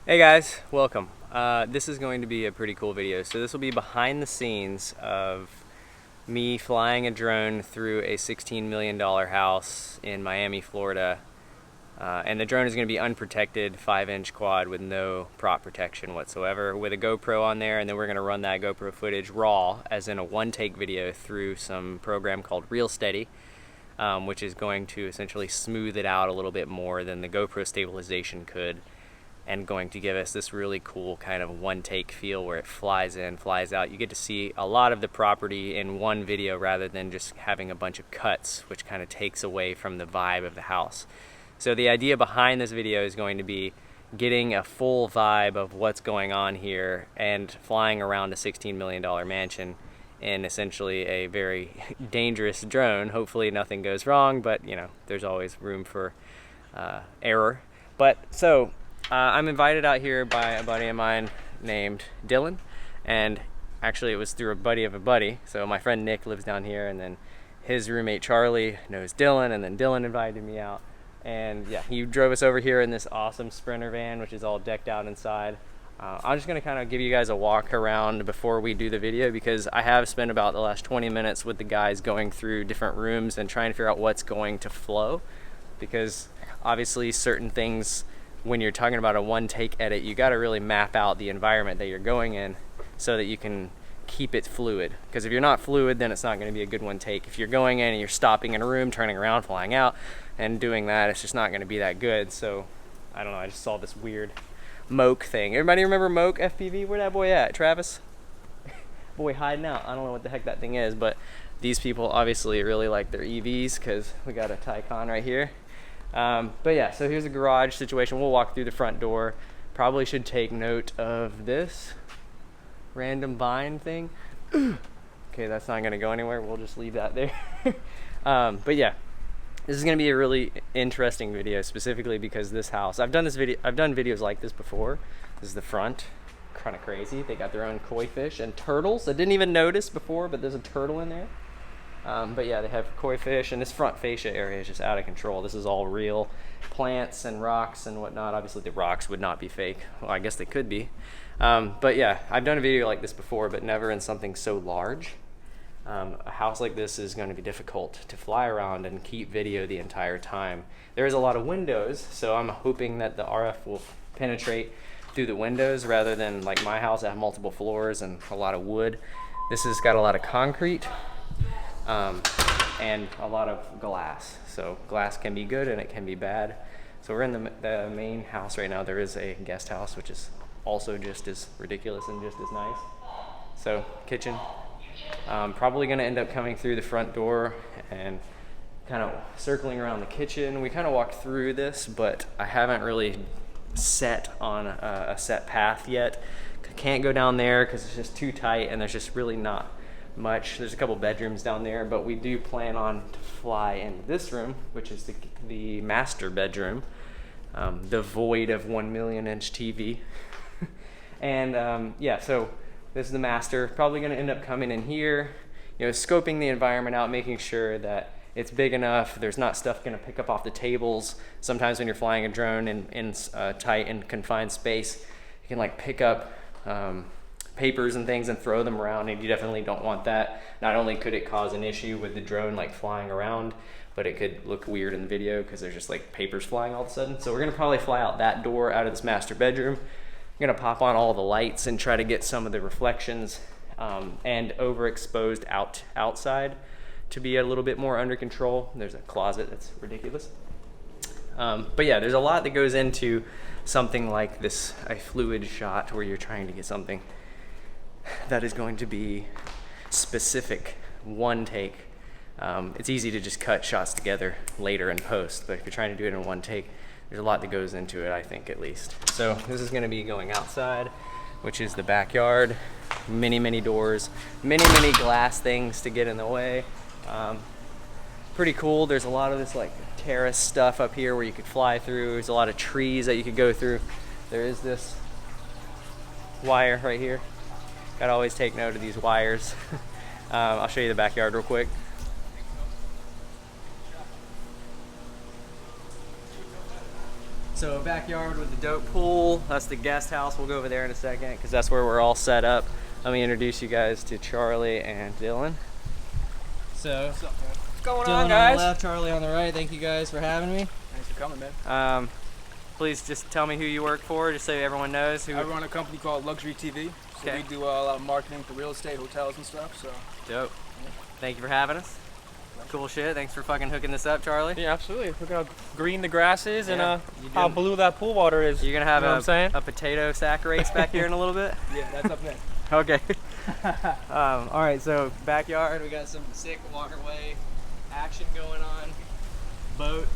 Hey guys, welcome. This is going to be a pretty cool video. So this will be behind the scenes of me flying a drone through a $16 million house in Miami, Florida. And the drone is going to be unprotected, 5-inch quad with no prop protection whatsoever, with a GoPro on there, and then we're going to run that GoPro footage raw, as in a one-take video, through some program called realestate, which is going to essentially smooth it out a little bit more than the GoPro stabilization could, and going to give us this really cool kind of one-take feel where it flies in, flies out. You get to see a lot of the property in one video rather than just having a bunch of cuts, which kind of takes away from the vibe of the house. So the idea behind this video is going to be getting a full vibe of what's going on here and flying around a $16 million mansion in essentially a very dangerous drone. Hopefully nothing goes wrong, but you know, there's always room for error. I'm invited out here by a buddy of mine named Dylan, and actually it was through a buddy of a buddy. So my friend Nick lives down here, and then his roommate Charlie knows Dylan, and then Dylan invited me out. And yeah, he drove us over here in this awesome Sprinter van, which is all decked out inside. I'm just gonna kind of give you guys a walk around before we do the video, because I have spent about the last 20 minutes with the guys going through different rooms and trying to figure out what's going to flow, because obviously certain things, when you're talking about a one-take edit, you got to really map out the environment that you're going in so that you can keep it fluid. Because if you're not fluid, then it's not going to be a good one-take. If you're going in and you're stopping in a room, turning around, flying out, and doing that, it's just not going to be that good. So, I don't know, I just saw this weird Moke thing. Everybody remember Moke FPV? Where that boy at? Travis? Boy hiding out. I don't know what the heck that thing is, but these people obviously really like their EVs, because we got a Taycan right here. But yeah, so here's a garage situation. We'll walk through the front door. Probably should take note of this random vine thing. Okay, that's not going to go anywhere. We'll just leave that there. But yeah, this is going to be a really interesting video, specifically because this house, I've done videos like this before. This is the front. Kind of crazy. They got their own koi fish and turtles. I didn't even notice before, but there's a turtle in there. But yeah, they have koi fish, and this front fascia area is just out of control. This is all real plants and rocks and whatnot. Obviously the rocks would not be fake. Well, I guess they could be. But yeah, I've done a video like this before, but never in something so large. A house like this is going to be difficult to fly around and keep video the entire time. There is a lot of windows, so I'm hoping that the RF will penetrate through the windows rather than like my house that have multiple floors and a lot of wood. This has got a lot of concrete. And a lot of glass. So glass can be good and it can be bad. So we're in the main house right now. There is a guest house, which is also just as ridiculous and just as nice. So kitchen. Probably going to end up coming through the front door and kind of circling around the kitchen. We kind of walked through this, but I haven't really set on a set path yet. Can't go down there because it's just too tight, and there's just really not much. There's a couple bedrooms down there, but we do plan on to fly in this room, which is the master bedroom, devoid of 1 million inch TV. And yeah, so this is the master. Probably going to end up coming in here, you know, scoping the environment out, making sure that it's big enough. There's not stuff going to pick up off the tables. Sometimes when you're flying a drone in tight and confined space, you can like pick up papers and things and throw them around, and you definitely don't want that. Not only could it cause an issue with the drone like flying around, but it could look weird in the video because there's just like papers flying all of a sudden. So we're gonna probably fly out that door out of this master bedroom. I'm gonna pop on all the lights and try to get some of the reflections and overexposed outside to be a little bit more under control. There's a closet that's ridiculous. But yeah, there's a lot that goes into something like this, a fluid shot where you're trying to get something that is going to be specific, one take. It's easy to just cut shots together later in post, but if you're trying to do it in one take, there's a lot that goes into it, I think, at least. So this is going to be going outside, which is the backyard. Many doors, many glass things to get in the way. Pretty cool. There's a lot of this like terrace stuff up here where you could fly through. There's a lot of trees that you could go through. There is this wire right here. Gotta always take note of these wires. I'll show you the backyard real quick. So backyard with the dope pool. That's the guest house. We'll go over there in a second because that's where we're all set up. Let me introduce you guys to Charlie and Dylan. So, what's going on, guys? Dylan on the left, Charlie on the right. Thank you guys for having me. Thanks for coming, man. Please just tell me who you work for, just so everyone knows. I run a company called Luxury TV. So we do a lot of marketing for real estate, hotels and stuff. So dope. Yeah. Thank you for having us. Cool shit. Thanks for fucking hooking this up, Charlie. Yeah, absolutely. Look how green the grass is and how blue that pool water is. You're gonna have a potato sack race back here in a little bit? Yeah, that's up next. Okay. All right, so backyard, we got some sick waterway action going on. Boat.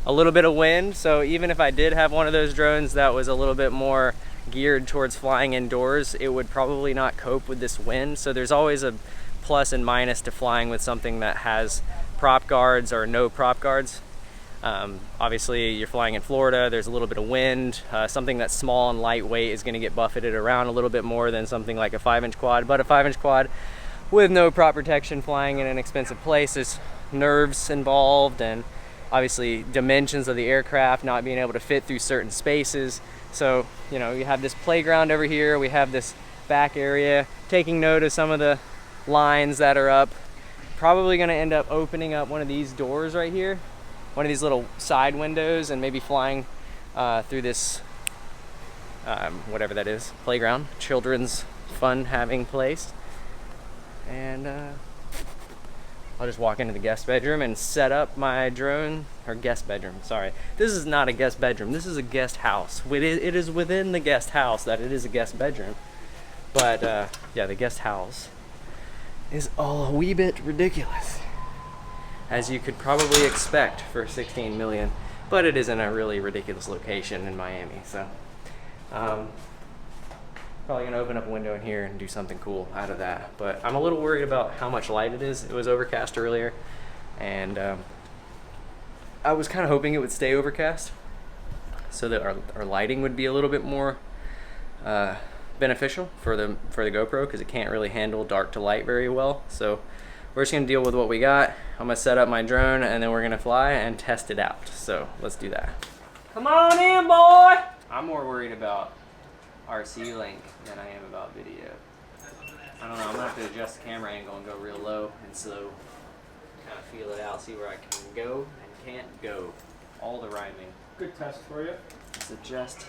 A little bit of wind, so even if I did have one of those drones that was a little bit more geared towards flying indoors, it would probably not cope with this wind. So there's always a plus and minus to flying with something that has prop guards or no prop guards. Obviously you're flying in Florida, there's a little bit of wind. Something that's small and lightweight is going to get buffeted around a little bit more than something like a 5-inch quad, but a 5-inch quad with no prop protection flying in an expensive place, there's nerves involved and obviously dimensions of the aircraft not being able to fit through certain spaces. So, you know, you have this playground over here, we have this back area, taking note of some of the lines that are up. Probably going to end up opening up one of these doors right here, one of these little side windows, and maybe flying through this whatever that is, playground, children's fun having place. And I'll just walk into the guest bedroom and set up my drone, or guest bedroom, sorry. This is not a guest bedroom, this is a guest house. It is within the guest house that it is a guest bedroom. But yeah, the guest house is all a wee bit ridiculous, as you could probably expect for 16 million, but it is in a really ridiculous location in Miami. So probably gonna open up a window in here and do something cool out of that. But I'm a little worried about how much light it is. It was overcast earlier, and I was kind of hoping it would stay overcast so that our lighting would be a little bit more beneficial for the GoPro, because it can't really handle dark to light very well. So we're just gonna deal with what we got. I'm gonna set up my drone and then we're gonna fly and test it out. So let's do that. Come on in, boy! I'm more worried about RC link than I am about video. I don't know, I'm gonna have to adjust the camera angle and go real low and slow. Kind of feel it out, see where I can go and can't go. All the rhyming. Good test for you. Let's adjust.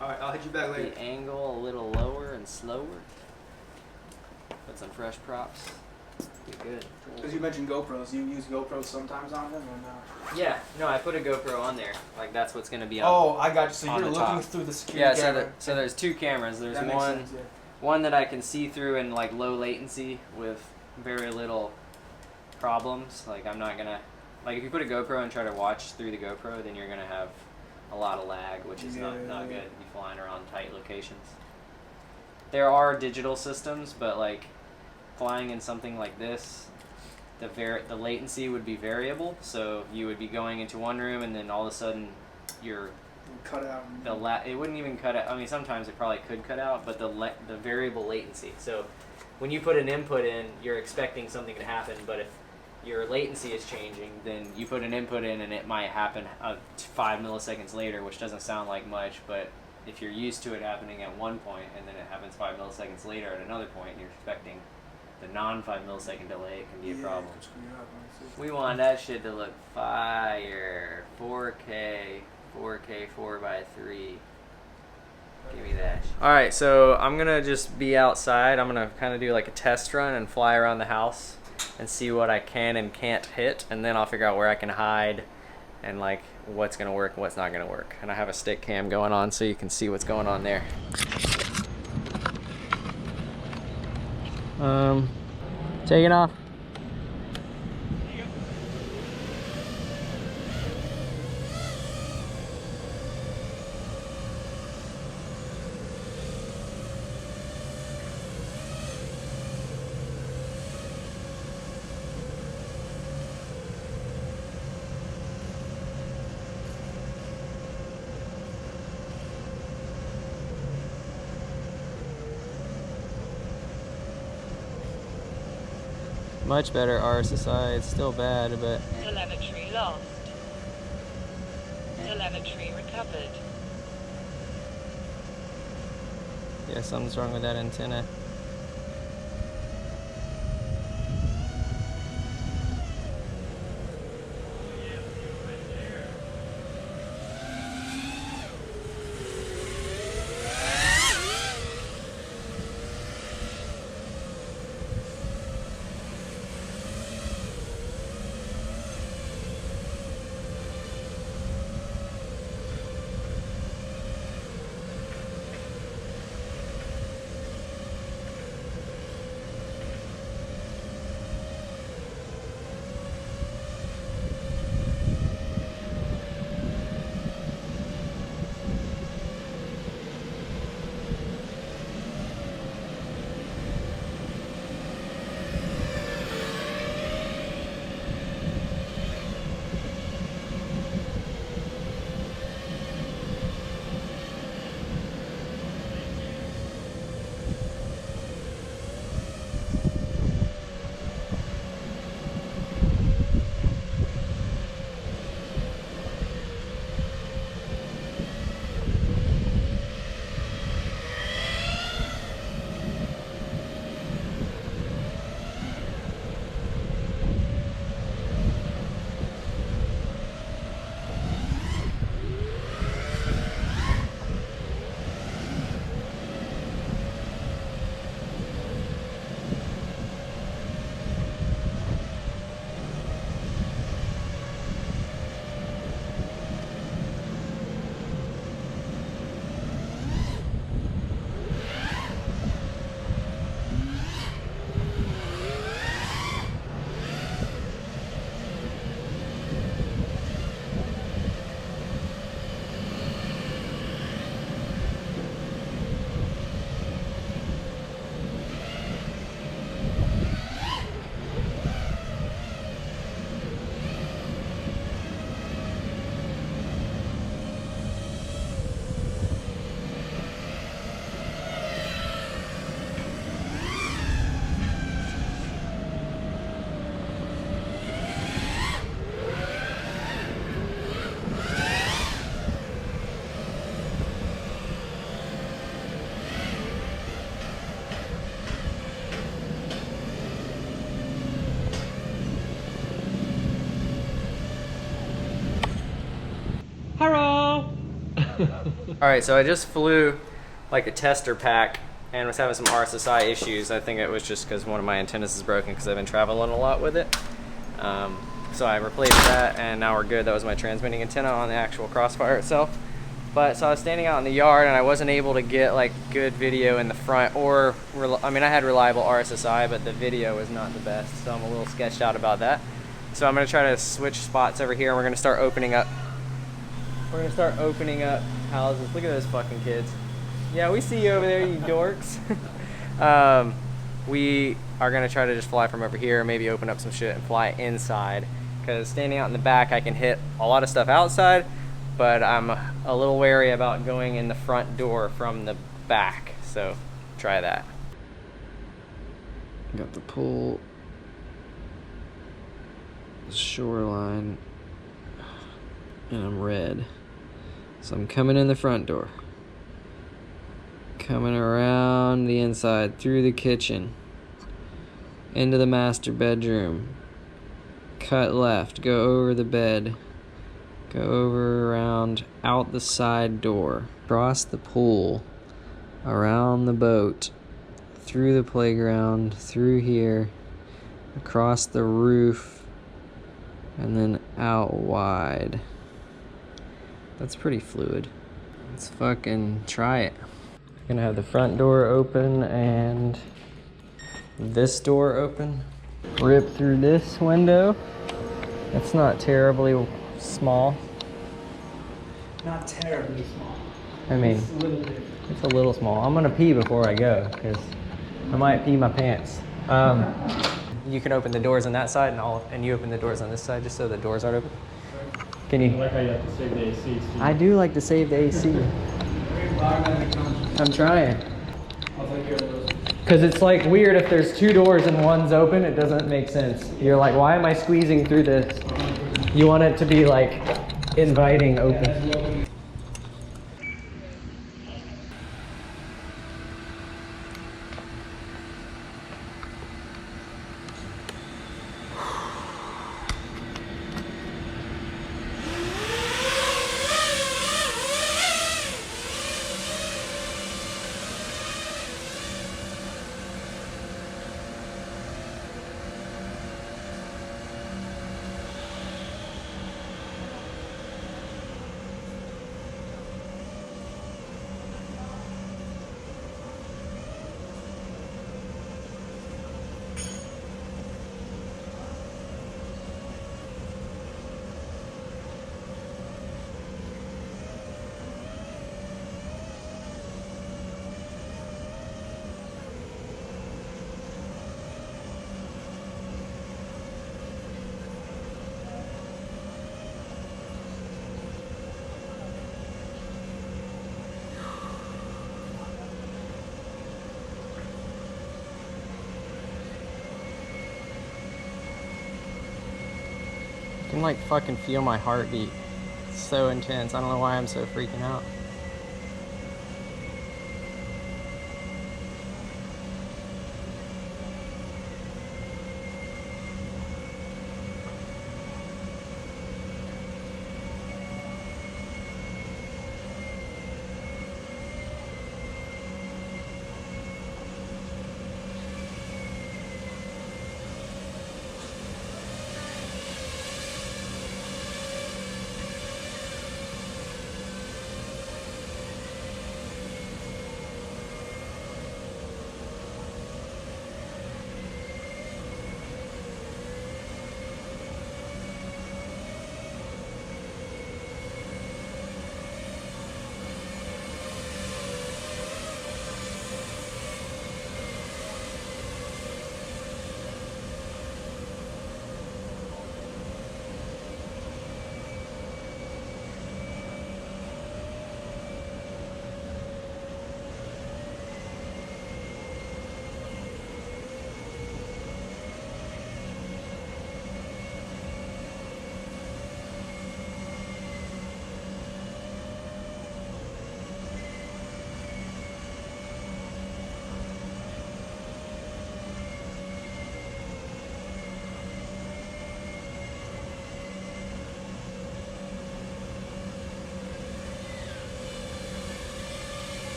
All right, I'll hit you back later. The angle a little lower and slower. Put some fresh props. Be good. Because you mentioned GoPros, you use GoPros sometimes on them, or not? Yeah, no, I put a GoPro on there. Like that's what's gonna be on. Oh, I got you. So you're looking top. through the security camera. So there's two cameras. There's that makes sense, yeah. One that I can see through in like low latency with very little problems. Like I'm not gonna, like if you put a GoPro and try to watch through the GoPro, then you're gonna have a lot of lag, which is not good. You flying around tight locations. There are digital systems, but like flying in something like this, the latency would be variable. So you would be going into one room and then all of a sudden you're cut out. It wouldn't even cut out. I mean, sometimes it probably could cut out, but the variable latency. So when you put an input in, you're expecting something to happen, but if your latency is changing, then you put an input in and it might happen 5 milliseconds later, which doesn't sound like much, but if you're used to it happening at one point and then it happens 5 milliseconds later at another point, you're expecting the non-5 millisecond delay, it can be a problem. We want that shit to look fire. 4K 4x3. Give me that shit. Alright, so I'm gonna just be outside. I'm gonna kind of do like a test run and fly around the house and see what I can and can't hit, and then I'll figure out where I can hide and like what's gonna work and what's not gonna work. And I have a stick cam going on so you can see what's going on there. Taking off. Much better RSSI. It's still bad, but telemetry lost. telemetry recovered. Yeah, something's wrong with that antenna. Hello. Alright, so I just flew like a tester pack and was having some RSSI issues. I think it was just because one of my antennas is broken because I've been traveling a lot with it. So I replaced that and now we're good. That was my transmitting antenna on the actual Crossfire itself. But so I was standing out in the yard and I wasn't able to get like good video in the front, or I mean I had reliable RSSI, but the video was not the best, so I'm a little sketched out about that. So I'm going to try to switch spots over here and we're going to start opening up. We're going to start opening up houses. Look at those fucking kids. Yeah, we see you over there, you dorks. We are going to try to just fly from over here, maybe open up some shit and fly inside. Because standing out in the back, I can hit a lot of stuff outside, but I'm a little wary about going in the front door from the back. So try that. Got the pool, the shoreline, and I'm red. So I'm coming in the front door. Coming around the inside, through the kitchen, into the master bedroom. Cut left, go over the bed, go over, around, out the side door, across the pool, around the boat, through the playground, through here, across the roof, and then out wide. That's pretty fluid. Let's fucking try it. I'm gonna have the front door open and this door open. Rip through this window. It's not terribly small. Not terribly small. I mean, It's a little bit. it's a little small. I'm gonna pee before I go because I might pee my pants. You can open the doors on that side and you open the doors on this side just so the doors aren't open. Can you? I like how you have to save the AC. I do like to save the AC. I'm trying. I'll take care of those. Because it's like weird if there's two doors and one's open, it doesn't make sense. You're like, why am I squeezing through this? You want it to be like Inviting open. I can like fucking feel my heartbeat. It's so intense. I don't know why I'm so freaking out.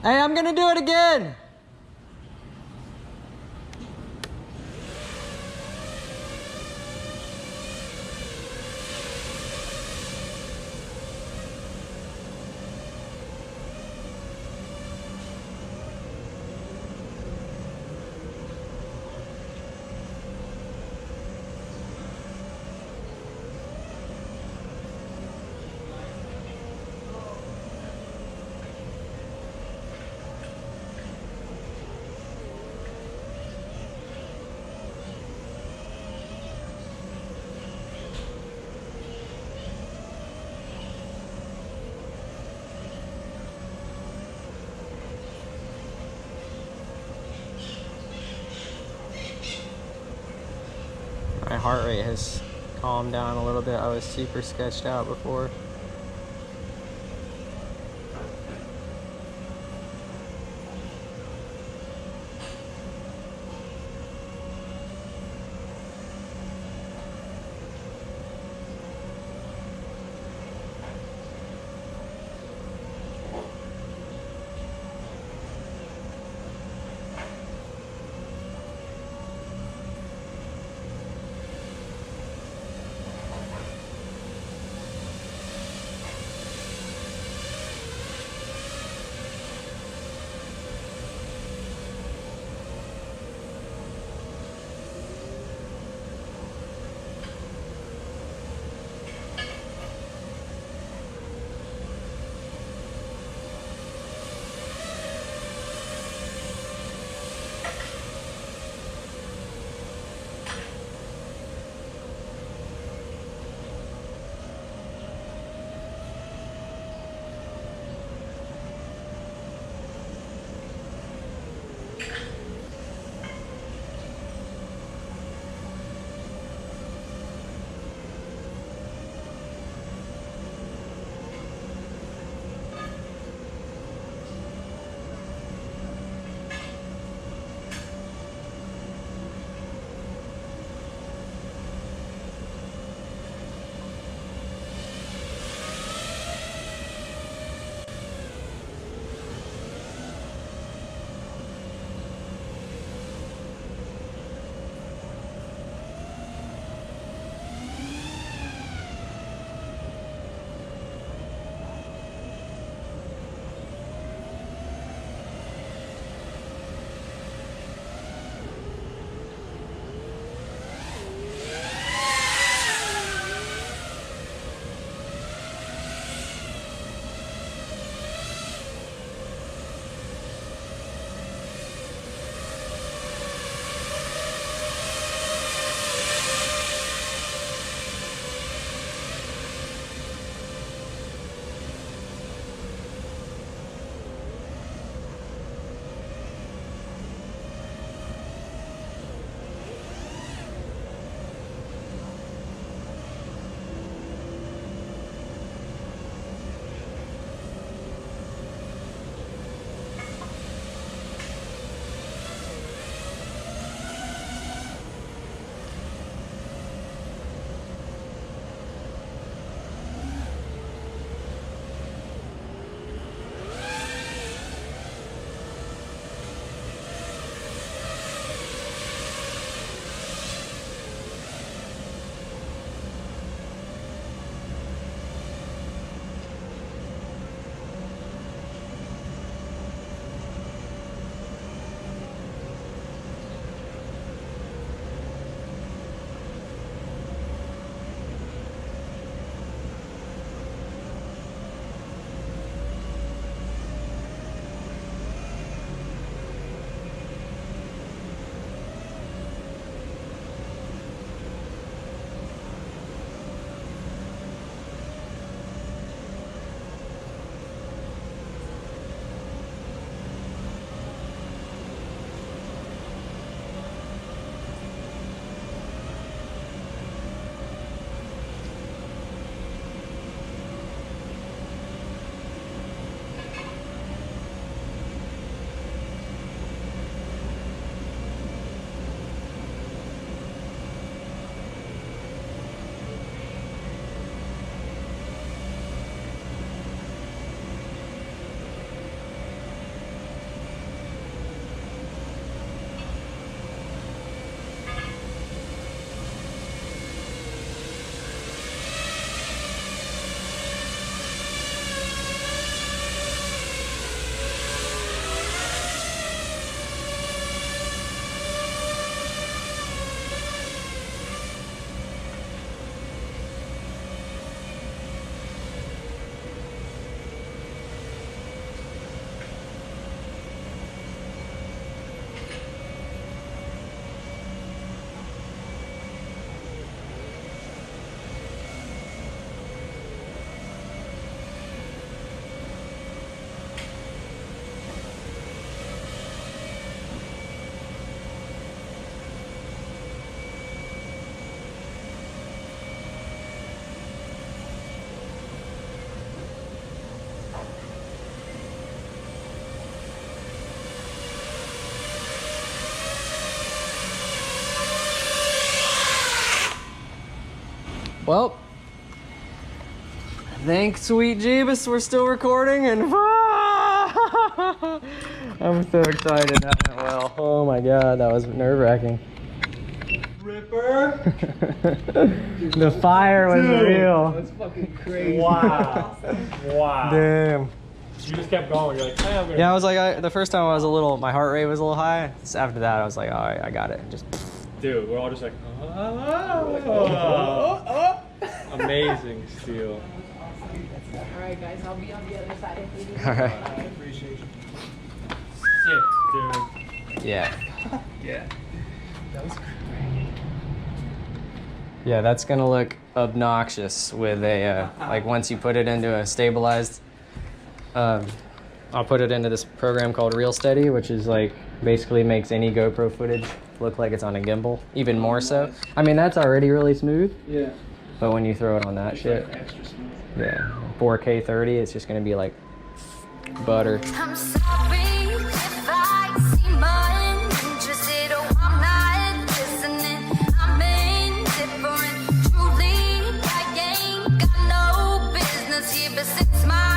Hey, I'm gonna do it again! My heart rate has calmed down a little bit. I was super sketched out before. Well, thanks, sweet Jeebus, we're still recording, and I'm so excited. That went well. Oh my god, that was nerve-wracking. Ripper. The fire was real. That's fucking crazy. Wow. Wow. Damn. You just kept going. You're like, hey, I'm gonna. Yeah, I was like, the first time I was my heart rate was a little high. After that, I was like, all right, I got it. Just. Dude, we're all just like, amazing, Steele. Alright guys, I'll be on the other side if you need. Alright. I appreciate you. Sick, dude. Yeah. Yeah. That was great. Yeah, that's gonna look obnoxious with a, like once you put it into a stabilized, I'll put it into this program called realestate, which is like, basically makes any GoPro footage look like it's on a gimbal, even more so. I mean, that's already really smooth. Yeah. But when you throw it on that shit, Extra smooth. yeah, 4K 30, it's just gonna be like butter. I'm sorry if I seem uninterested or I'm not listening. I'm indifferent. Truly, I ain't got no business here, but since my